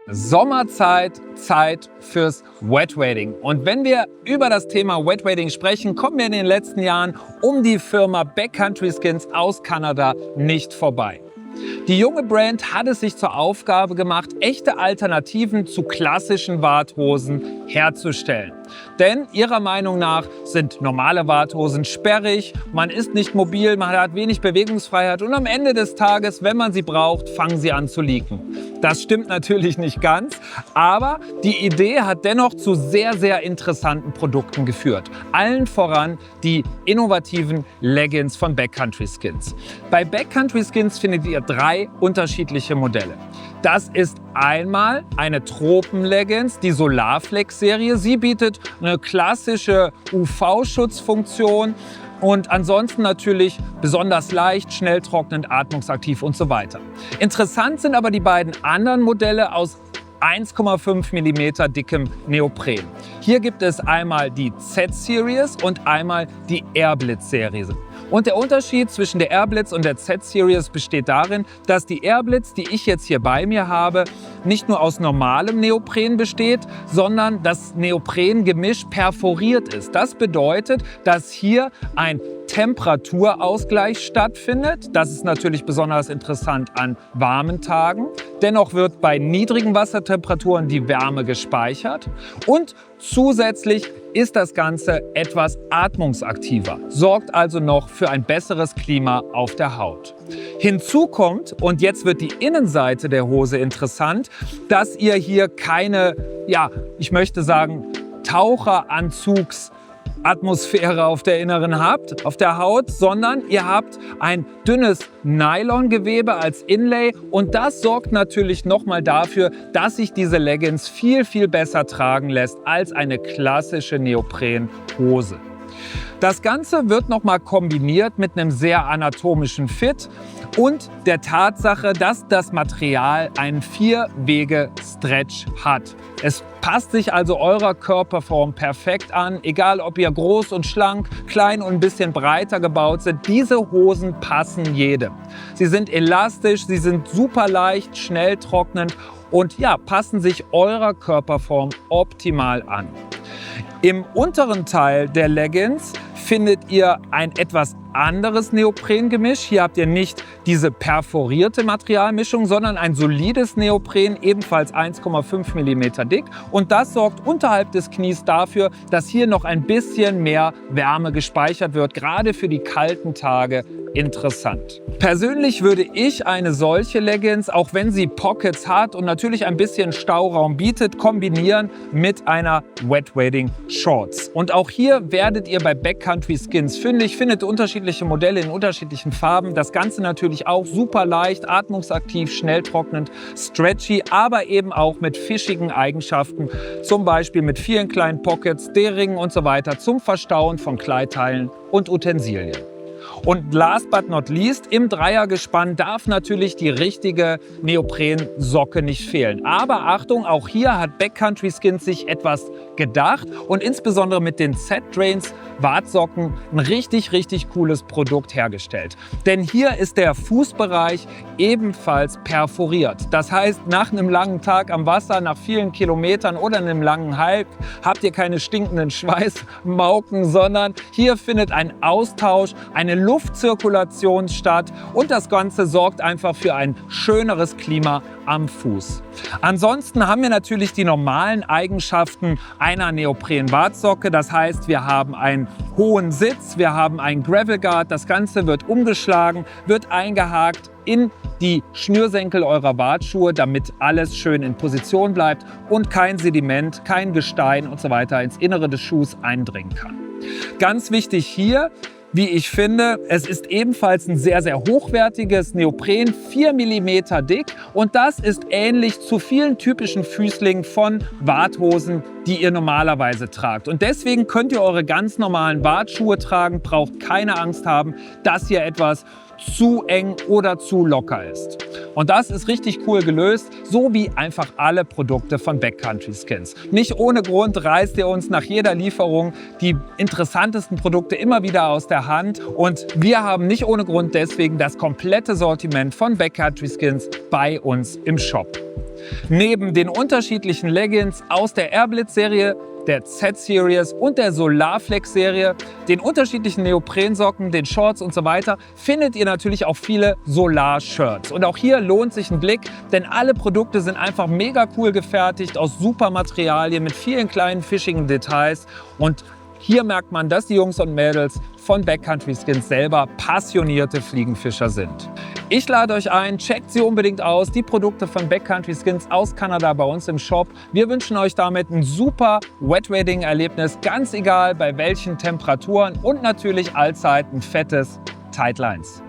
Sommerzeit, Zeit fürs Wetwading. Und wenn wir über das Thema Wetwading sprechen, kommen wir in den letzten Jahren um die Firma Backcountry Skins aus Kanada nicht vorbei. Die junge Brand hat es sich zur Aufgabe gemacht, echte Alternativen zu klassischen Warthosen herzustellen. Denn ihrer Meinung nach sind normale Warthosen sperrig, man ist nicht mobil, man hat wenig Bewegungsfreiheit und am Ende des Tages, wenn man sie braucht, fangen sie an zu leaken. Das stimmt natürlich nicht ganz, aber die Idee hat dennoch zu sehr, sehr interessanten Produkten geführt. Allen voran die innovativen Leggings von Backcountry Skins. Bei Backcountry Skins findet ihr 3 unterschiedliche Modelle. Das ist einmal eine Tropen-Leggings, die Solarflex-Serie. Sie bietet eine klassische UV-Schutzfunktion und ansonsten natürlich besonders leicht, schnell trocknend, atmungsaktiv und so weiter. Interessant sind aber die beiden anderen Modelle aus 1,5 mm dickem Neopren. Hier gibt es einmal die Z-Series und einmal die Airblitz-Serie. Und der Unterschied zwischen der Airblitz und der Z-Series besteht darin, dass die Airblitz, die ich jetzt hier bei mir habe, nicht nur aus normalem Neopren besteht, sondern das Neoprengemisch perforiert ist. Das bedeutet, dass hier ein Temperaturausgleich stattfindet. Das ist natürlich besonders interessant an warmen Tagen. Dennoch wird bei niedrigen Wassertemperaturen die Wärme gespeichert und zusätzlich ist das Ganze etwas atmungsaktiver, sorgt also noch für ein besseres Klima auf der Haut. Hinzu kommt, und jetzt wird die Innenseite der Hose interessant, dass ihr hier keine, ich möchte sagen, Taucheranzugsatmosphäre auf der inneren habt, auf der Haut, sondern ihr habt ein dünnes Nylongewebe als Inlay und das sorgt natürlich nochmal dafür, dass sich diese Leggings viel, viel besser tragen lässt als eine klassische Neoprenhose. Das Ganze wird nochmal kombiniert mit einem sehr anatomischen Fit und der Tatsache, dass das Material einen 4-Wege-Stretch hat. Es passt sich also eurer Körperform perfekt an, egal ob ihr groß und schlank, klein und ein bisschen breiter gebaut seid. Diese Hosen passen jedem. Sie sind elastisch, sie sind super leicht, schnell trocknend und passen sich eurer Körperform optimal an. Im unteren Teil der Leggings findet ihr ein etwas anderes Neoprengemisch. Hier habt ihr nicht diese perforierte Materialmischung, sondern ein solides Neopren, ebenfalls 1,5 mm dick. Und das sorgt unterhalb des Knies dafür, dass hier noch ein bisschen mehr Wärme gespeichert wird, gerade für die kalten Tage interessant. Persönlich würde ich eine solche Leggings, auch wenn sie Pockets hat und natürlich ein bisschen Stauraum bietet, kombinieren mit einer Wetwading Shorts. Und auch hier werdet ihr bei Backcountry Skins fündig, findet unterschiedliche Modelle in unterschiedlichen Farben. Das Ganze natürlich auch super leicht, atmungsaktiv, schnell trocknend, stretchy, aber eben auch mit fischigen Eigenschaften, zum Beispiel mit vielen kleinen Pockets, D-Ringen und so weiter zum Verstauen von Kleidteilen und Utensilien. Und last but not least, im Dreiergespann darf natürlich die richtige Neoprensocke nicht fehlen. Aber Achtung, auch hier hat Backcountry Skins sich etwas gedacht und insbesondere mit den Z-Drains Wartsocken ein richtig, richtig cooles Produkt hergestellt. Denn hier ist der Fußbereich ebenfalls perforiert. Das heißt, nach einem langen Tag am Wasser, nach vielen Kilometern oder einem langen Hike habt ihr keine stinkenden Schweißmauken, sondern hier findet ein Austausch, eine Luftzirkulation statt und das Ganze sorgt einfach für ein schöneres Klima am Fuß. Ansonsten haben wir natürlich die normalen Eigenschaften einer Neopren-Wartsocke. Das heißt, wir haben einen hohen Sitz, wir haben einen Gravel Guard. Das Ganze wird umgeschlagen, wird eingehakt in die Schnürsenkel eurer Wartschuhe, damit alles schön in Position bleibt und kein Sediment, kein Gestein und so weiter ins Innere des Schuhs eindringen kann. Ganz wichtig hier, wie ich finde, es ist ebenfalls ein sehr, sehr hochwertiges Neopren, 4 mm dick und das ist ähnlich zu vielen typischen Füßlingen von Warthosen, die ihr normalerweise tragt. Und deswegen könnt ihr eure ganz normalen Wartschuhe tragen, braucht keine Angst haben, dass hier etwas zu eng oder zu locker ist. Und das ist richtig cool gelöst, so wie einfach alle Produkte von Backcountry Skins. Nicht ohne Grund reißt ihr uns nach jeder Lieferung die interessantesten Produkte immer wieder aus der Hand. Und wir haben nicht ohne Grund deswegen das komplette Sortiment von Backcountry Skins bei uns im Shop. Neben den unterschiedlichen Leggings aus der Airblitz-Serie, der Z-Series und der Solarflex-Serie, den unterschiedlichen Neoprensocken, den Shorts und so weiter, findet ihr natürlich auch viele Solar-Shirts. Und auch hier lohnt sich ein Blick, denn alle Produkte sind einfach mega cool gefertigt, aus super Materialien mit vielen kleinen fischigen Details. Und hier merkt man, dass die Jungs und Mädels von Backcountry Skins selber passionierte Fliegenfischer sind. Ich lade euch ein, checkt sie unbedingt aus, die Produkte von Backcountry Skins aus Kanada bei uns im Shop. Wir wünschen euch damit ein super Wet-Wading-Erlebnis, ganz egal bei welchen Temperaturen und natürlich allzeit ein fettes Tightlines.